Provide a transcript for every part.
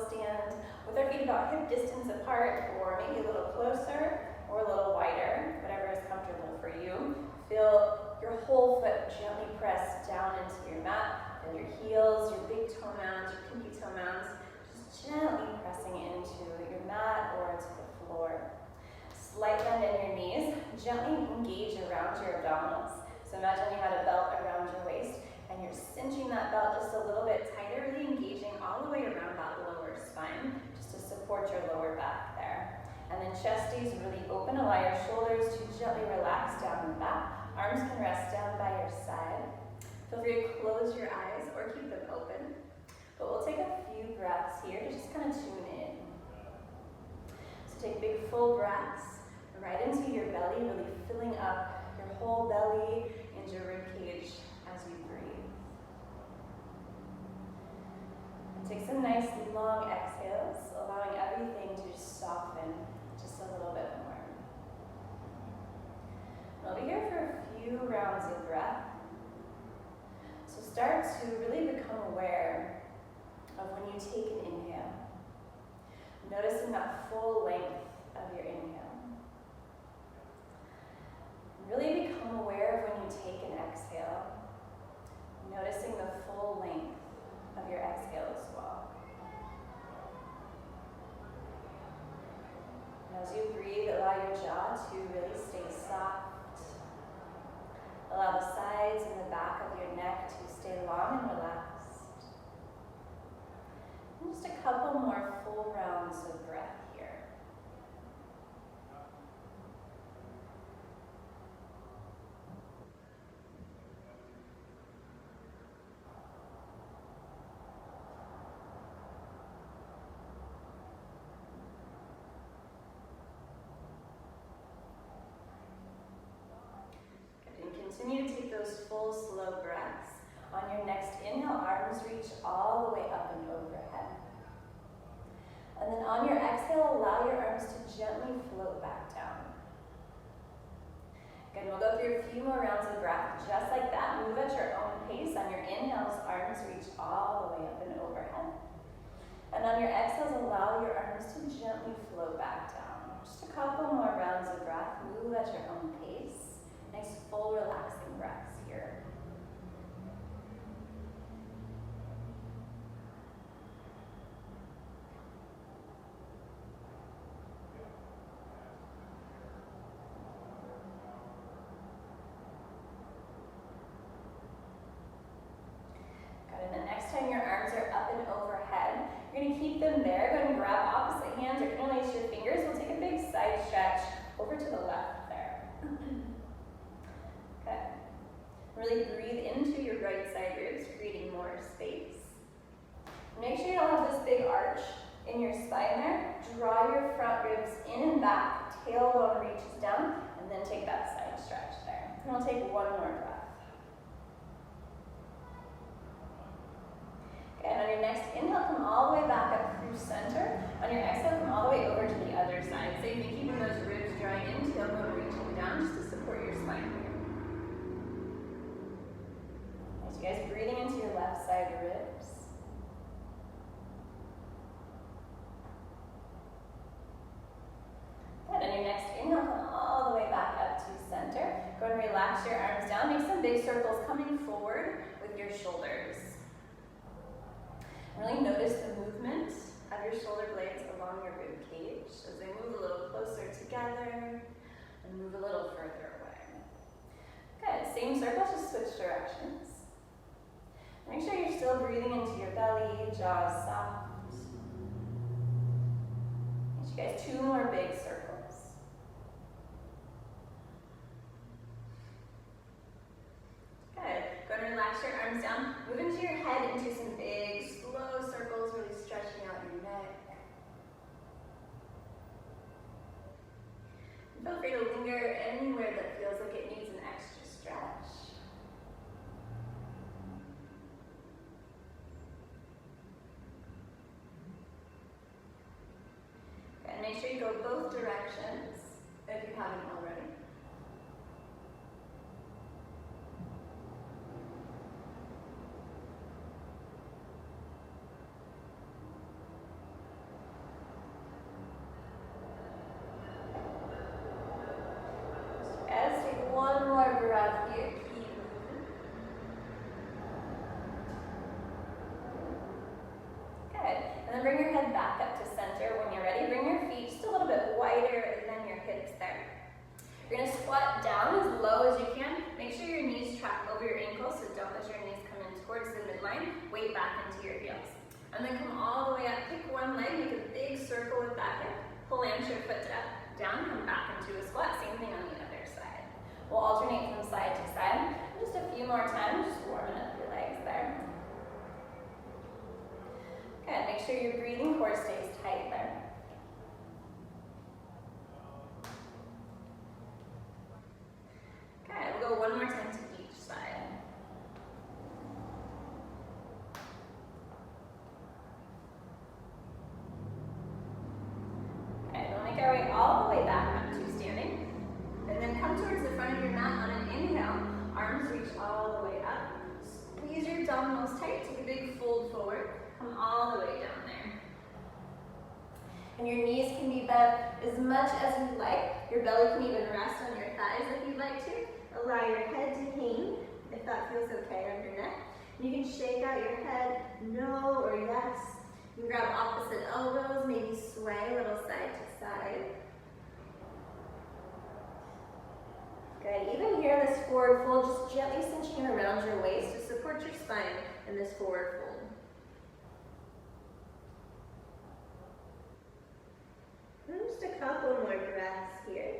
stand with our feet about hip distance apart, or maybe a little closer or a little wider, whatever is comfortable for you. Feel your whole foot gently press down into your mat, and your heels, your big toe mounds, your pinky toe mounds, just gently pressing into your mat or into the floor. Slight bend in your knees, gently engage around your abdominals. So imagine you had a belt around your waist, and you're cinching that belt just a little bit tighter, really engaging all the way around that lower spine, just to support your lower back there. And then chesties, really open, allow your shoulders to gently relax down and back. Arms can rest down by your side. Feel free to close your eyes or keep them open. But we'll take a few breaths here to just kind of tune in. So take big full breaths right into your belly, really filling up your whole belly and your rib cage as you breathe. And take some nice long exhales, allowing everything to just soften just a little bit more. We'll be here for a few rounds of breath. So start to really become aware of when you take an inhale. Noticing that full length of your inhale. Really become aware of when you take an exhale. Noticing the full length of your exhale as well. And as you breathe, allow your jaw to really stay soft. Allow the sides and the back of your neck to stay long and relaxed. And just a couple more full rounds of breath here. Continue to take those full, slow breaths. On your next inhale, arms reach all the way up and overhead. And then on your exhale, allow your arms to gently float back down. Good, we'll go through a few more rounds of breath, just like that. Move at your own pace. On your inhales, arms reach all the way up and overhead. And on your exhales, allow your arms to gently float back down. Just a couple more rounds of breath. Move at your own pace. Nice full relaxing breaths here. Good, and the next time your arms are up and overhead, you're going to keep them there. Go ahead and grab opposite hands or interlace your fingers. We'll take a big side stretch over to the left there. Okay. Really breathe into your right side ribs, creating more space. Make sure you don't have this big arch in your spine there. Draw your front ribs in and back, tailbone reaches down, and then take that side stretch there. And we'll take one more breath. Okay, and on your next inhale, come all the way back up through center. On your exhale, come all the way over to the other side. So you've been keeping those ribs drawing in, tailbone reaching down, just to support your spine here. Nice, you guys breathing into your left side ribs. Good, on your next inhale, come all the way back up to center. Go ahead and relax your arms down. Make some big circles coming forward with your shoulders. Really notice the movement of your shoulder blades along your rib cage as they move a little closer together and move a little further away. Good, same circle, just switch directions. Make sure you're still breathing into your belly, jaws soft. You guys, two more big circles. Good, go ahead and relax your arms down. Move into your head into some big, slow circles, really stretching out your neck. Feel free to linger anywhere that feels like it needs an extra stretch. And make sure you go both directions if you haven't already. back up to center. When you're ready, bring your feet just a little bit wider than your hips there. You're gonna squat down as low as you can. Make sure your knees track over your ankles, so don't let your knees come in towards the midline. Weight back into your heels. And then come all the way up, pick one leg, make a big circle with that hip. Plant your foot down, come back into a squat. Same thing on the other side. We'll alternate from side to side. Just a few more times, just warming up your legs there. Good, make sure your breathing core stays tight there. Okay, we'll go one more time to each side. Okay, we'll make our way all the way back up to standing. And then come towards the front of your mat on an inhale. Arms reach all the way up. Squeeze your abdominals tight, take a big fold forward. Come all the way down there. And your knees can be bent as much as you'd like. Your belly can even rest on your thighs if you'd like to. Allow your head to hang, if that feels okay on your neck. You can shake out your head, no or yes. You can grab opposite elbows, maybe sway a little side to side. Good, even here, this forward fold, just gently cinching around your waist to support your spine in this forward fold. Just a couple more breaths here.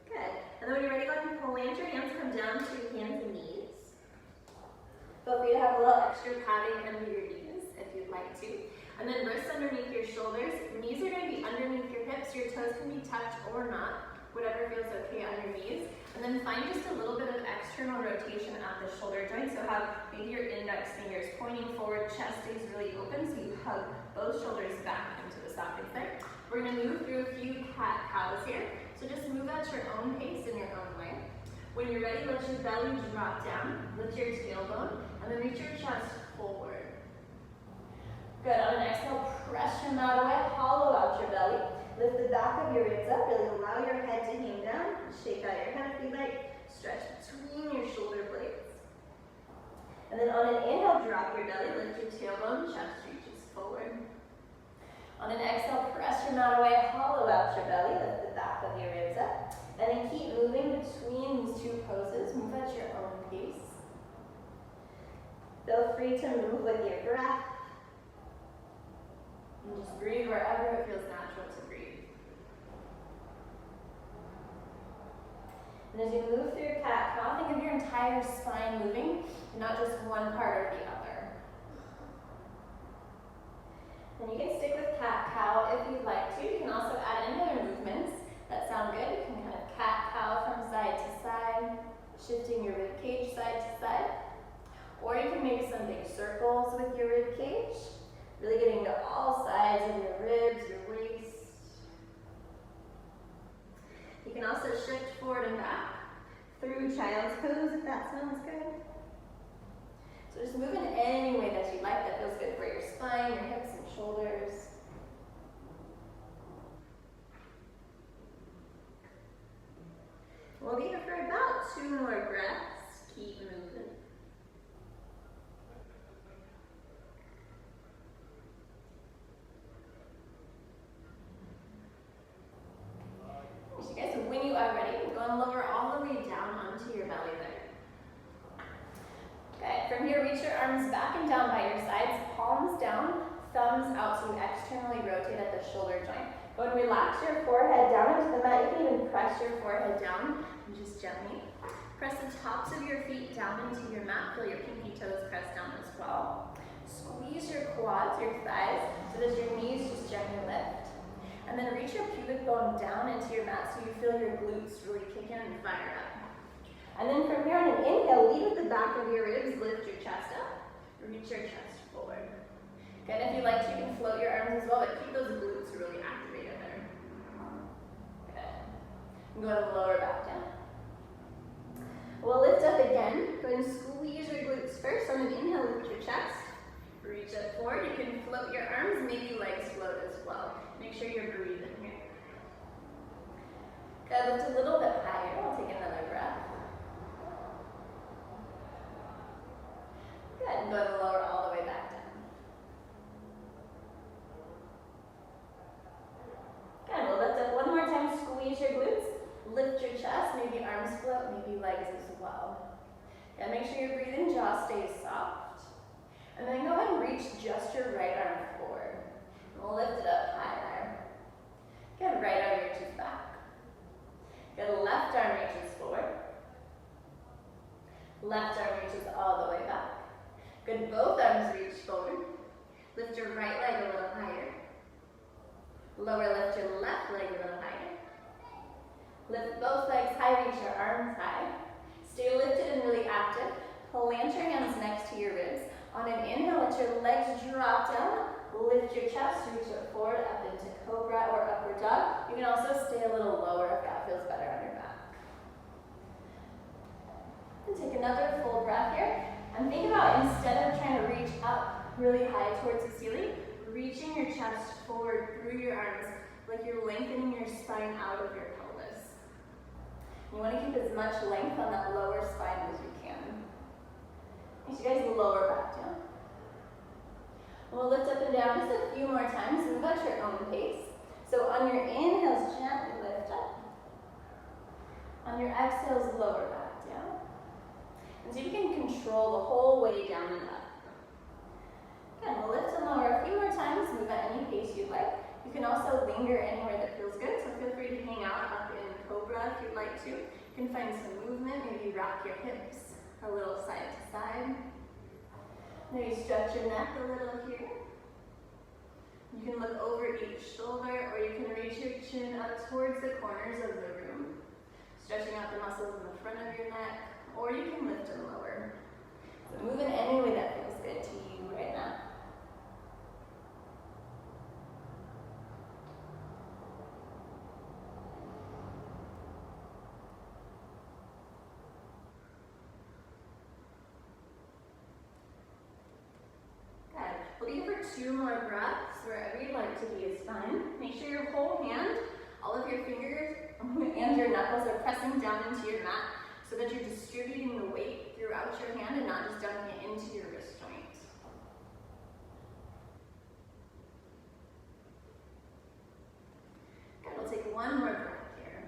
Good. And then when you're ready, go ahead and plant your hands, come down to hands and knees. Feel free to have a little extra padding under your knees if you'd like to. And then wrists underneath your shoulders. Knees are going to be underneath your hips. Your toes can be touched or not, whatever feels okay on your knees. And then find just a little bit of external rotation at the shoulder joint. So have maybe your index fingers pointing forward, chest stays really open, so you hug both shoulders back into the sockets there. We're going to move through a few cat-cows here. So just move at your own pace in your own way. When you're ready, let your belly drop down, lift your tailbone, and then reach your chest forward. Good, on an exhale, press your mat away, hollow out your belly. Lift the back of your ribs up, really allow your head to hang down. Shake out your head if you like. Stretch between your shoulder blades. And then on an inhale, drop your belly, lift your tailbone, chest reaches forward. On an exhale, press your mat away, hollow out your belly, lift the back of your ribs up. And then keep moving between these two poses. Move at your own pace. Feel free to move with your breath. And just breathe wherever it feels natural to breathe. And as you move through cat-cow, think of your entire spine moving, not just one part or the other. And you can stick with cat-cow if you'd like to. You can also add any other movements that sound good. You can kind of cat-cow from side to side, shifting your rib cage side to side. Or you can make some big circles with your rib cage. Really getting to all sides of your ribs, your waist. You can also shift forward and back through child's pose if that sounds good. So just move in any way that you like that feels good for your spine, your hips and shoulders. We'll be here for about 2 more breaths. Keep moving. So when you are ready, go and lower all the way down onto your belly there. Okay, from here, reach your arms back and down by your sides, palms down, thumbs out so you externally rotate at the shoulder joint. Go and relax your forehead down into the mat. You can even press your forehead down and just gently. Press the tops of your feet down into your mat. Feel your pinky toes press down as well. Squeeze your quads, your thighs, so that your knees just gently lift. And then reach your pubic bone down into your mat so you feel your glutes really kick in and fire up. And then from here on an inhale, lead with the back of your ribs, lift your chest up, reach your chest forward. Good, if you like to, you can float your arms as well, but keep those glutes really activated there. Good. And go to the lower back down. We'll lift up again. Go ahead and squeeze your glutes first. On an inhale, lift your chest. Reach up forward. You can float your arms, maybe legs float as well. well. Make sure you're breathing here. Good, lift a little bit higher. I'll take another breath. Good, and go to the lower all the way back down. Good, we'll lift up one more time, squeeze your glutes, lift your chest, maybe arms float, maybe legs as well. Good, make sure your breathing jaw stays soft. And then go ahead and reach just your right arm forward. And we'll lift it up high there. Good, right arm reaches back. Good, left arm reaches forward. Left arm reaches all the way back. Good, both arms reach forward. Lift your right leg a little higher. Lower, lift your left leg a little higher. Lift both legs high, reach your arms high. Stay lifted and really active. Plant your hands next to your ribs. On an inhale, let your legs drop down. Lift your chest, reach it forward, up into cobra or upward dog. You can also stay a little lower if that feels better on your back. And take another full breath here. And think about, instead of trying to reach up really high towards the ceiling, reaching your chest forward through your arms, like you're lengthening your spine out of your pelvis. You want to keep as much length on that lower spine as you can. As you guys lower back down. We'll lift up and down just a few more times, move at your own pace. So on your inhales, gently lift up. On your exhales, lower back down. And so you can control the whole way down and up. Again, we'll lift and lower a few more times, move at any pace you'd like. You can also linger anywhere that feels good, so feel free to hang out up in cobra if you'd like to. You can find some movement, maybe rock your hips a little side to side. Maybe stretch your neck a little here. You can look over each shoulder, or you can reach your chin up towards the corners of the room, stretching out the muscles in the front of your neck, or you can lift and lower. So move in any way that feels good to you right now. We'll be here for 2 more breaths. Wherever you'd like to be is fine. Make sure your whole hand, all of your fingers and your knuckles are pressing down into your mat so that you're distributing the weight throughout your hand and not just dumping it into your wrist joint. Good, we'll take one more breath here.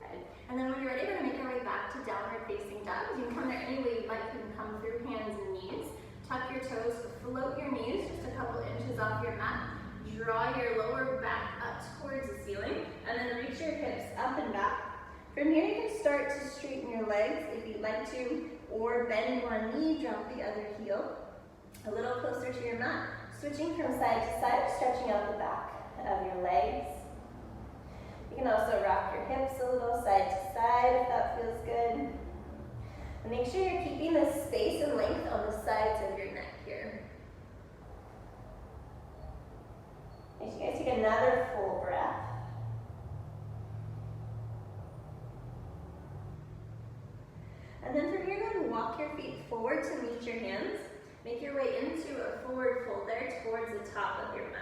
Good. And then when you're ready, we're going to make our way back to downward facing dog. You can come there any way you'd like. You can come through hands and knees. Tuck your toes, float your knees just a couple inches off your mat. Draw your lower back up towards the ceiling, and then reach your hips up and back. From here, you can start to straighten your legs if you'd like to, or bend one knee, drop the other heel a little closer to your mat. Switching from side to side, stretching out the back of your legs. You can also rock your hips a little side to side if that feels good. And make sure you're keeping the space and length on the sides of your neck here. As you guys take another full breath. And then from here, go ahead and walk your feet forward to meet your hands. Make your way into a forward fold there towards the top of your mat.